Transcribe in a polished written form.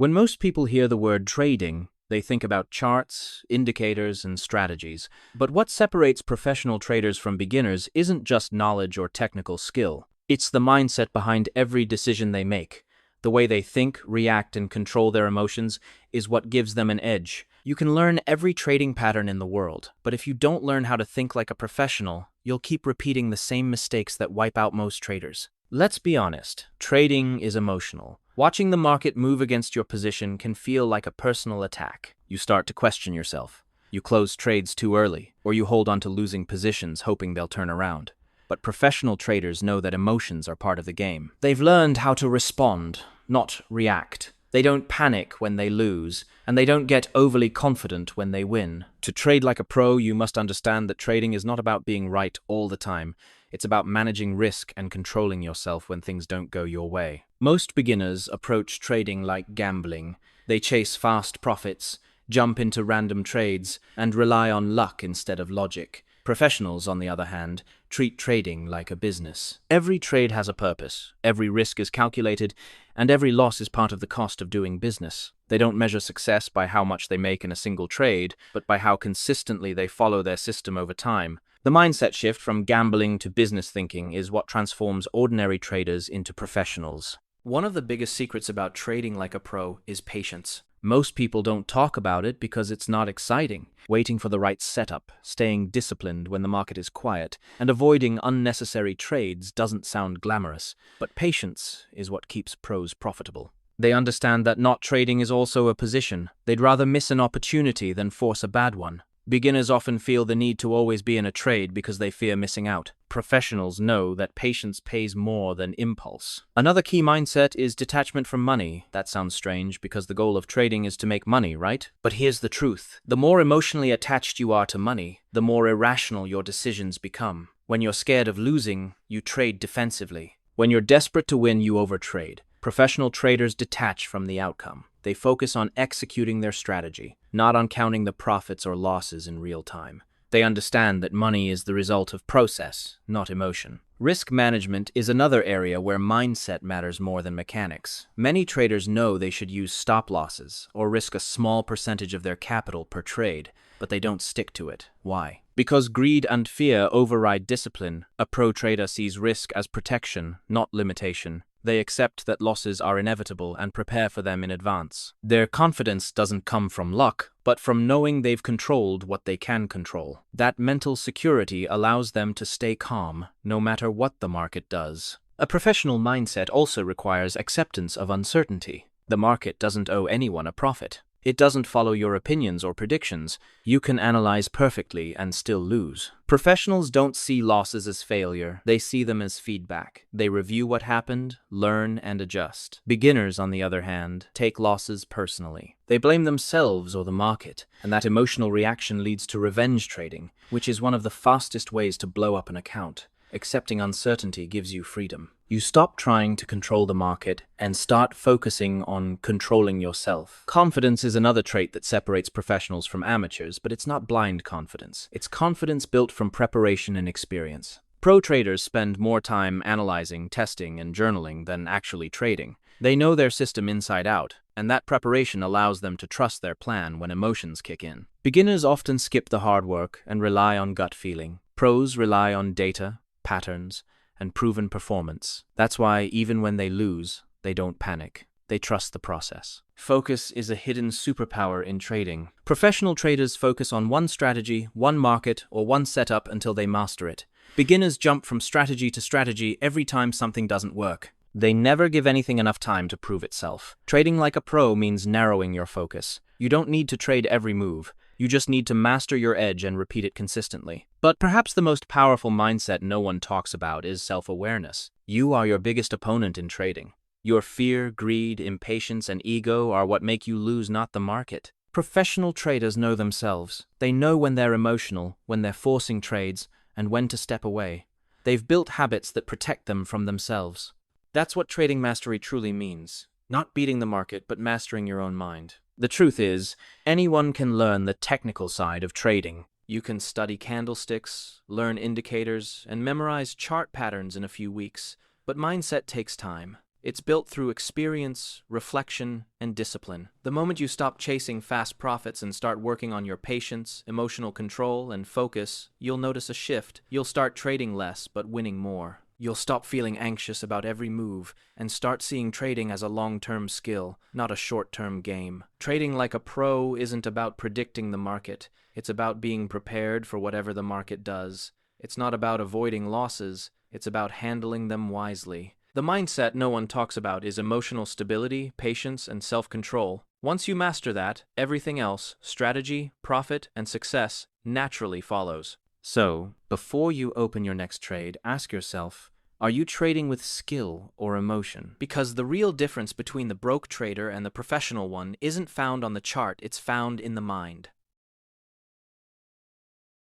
When most people hear the word trading, they think about charts, indicators, and strategies. But what separates professional traders from beginners isn't just knowledge or technical skill. It's the mindset behind every decision they make. The way they think, react, and control their emotions is what gives them an edge. You can learn every trading pattern in the world, but if you don't learn how to think like a professional, you'll keep repeating the same mistakes that wipe out most traders. Let's be honest, trading is emotional. Watching the market move against your position can feel like a personal attack. You start to question yourself. You close trades too early, or you hold on to losing positions hoping they'll turn around. But professional traders know that emotions are part of the game. They've learned how to respond, not react. They don't panic when they lose, and they don't get overly confident when they win. To trade like a pro, you must understand that trading is not about being right all the time. It's about managing risk and controlling yourself when things don't go your way. Most beginners approach trading like gambling. They chase fast profits, jump into random trades, and rely on luck instead of logic. Professionals, on the other hand, treat trading like a business. Every trade has a purpose, every risk is calculated, and every loss is part of the cost of doing business. They don't measure success by how much they make in a single trade, but by how consistently they follow their system over time. The mindset shift from gambling to business thinking is what transforms ordinary traders into professionals. One of the biggest secrets about trading like a pro is patience. Most people don't talk about it because it's not exciting. Waiting for the right setup, staying disciplined when the market is quiet, and avoiding unnecessary trades doesn't sound glamorous. But patience is what keeps pros profitable. They understand that not trading is also a position. They'd rather miss an opportunity than force a bad one. Beginners often feel the need to always be in a trade because they fear missing out. Professionals know that patience pays more than impulse. Another key mindset is detachment from money. That sounds strange because the goal of trading is to make money, right? But here's the truth. The more emotionally attached you are to money, the more irrational your decisions become. When you're scared of losing, you trade defensively. When you're desperate to win, you overtrade. Professional traders detach from the outcome. They focus on executing their strategy, not on counting the profits or losses in real time. They understand that money is the result of process, not emotion. Risk management is another area where mindset matters more than mechanics. Many traders know they should use stop losses or risk a small percentage of their capital per trade, but they don't stick to it. Why? Because greed and fear override discipline. A pro trader sees risk as protection, not limitation. They accept that losses are inevitable and prepare for them in advance. Their confidence doesn't come from luck, but from knowing they've controlled what they can control. That mental security allows them to stay calm, no matter what the market does. A professional mindset also requires acceptance of uncertainty. The market doesn't owe anyone a profit. It doesn't follow your opinions or predictions. You can analyze perfectly and still lose. Professionals don't see losses as failure. They see them as feedback. They review what happened, learn, and adjust. Beginners, on the other hand, take losses personally. They blame themselves or the market, and that emotional reaction leads to revenge trading, which is one of the fastest ways to blow up an account. Accepting uncertainty gives you freedom. You stop trying to control the market and start focusing on controlling yourself. Confidence is another trait that separates professionals from amateurs, but it's not blind confidence. It's confidence built from preparation and experience. Pro traders spend more time analyzing, testing, and journaling than actually trading. They know their system inside out, and that preparation allows them to trust their plan when emotions kick in. Beginners often skip the hard work and rely on gut feeling. Pros rely on data, patterns, and proven performance. That's why, even when they lose, they don't panic. They trust the process. Focus is a hidden superpower in trading. Professional traders focus on one strategy, one market, or one setup until they master it. Beginners jump from strategy to strategy every time something doesn't work. They never give anything enough time to prove itself. Trading like a pro means narrowing your focus. You don't need to trade every move. You just need to master your edge and repeat it consistently. But perhaps the most powerful mindset no one talks about is self-awareness. You are your biggest opponent in trading. Your fear, greed, impatience, and ego are what make you lose, not the market. Professional traders know themselves. They know when they're emotional, when they're forcing trades, and when to step away. They've built habits that protect them from themselves. That's what trading mastery truly means. Not beating the market, but mastering your own mind. The truth is, anyone can learn the technical side of trading. You can study candlesticks, learn indicators, and memorize chart patterns in a few weeks. But mindset takes time. It's built through experience, reflection, and discipline. The moment you stop chasing fast profits and start working on your patience, emotional control, and focus, you'll notice a shift. You'll start trading less but winning more. You'll stop feeling anxious about every move and start seeing trading as a long-term skill, not a short-term game. Trading like a pro isn't about predicting the market. It's about being prepared for whatever the market does. It's not about avoiding losses. It's about handling them wisely. The mindset no one talks about is emotional stability, patience, and self-control. Once you master that, everything else, strategy, profit, and success, naturally follows. So, before you open your next trade, ask yourself, are you trading with skill or emotion? Because the real difference between the broke trader and the professional one isn't found on the chart, it's found in the mind.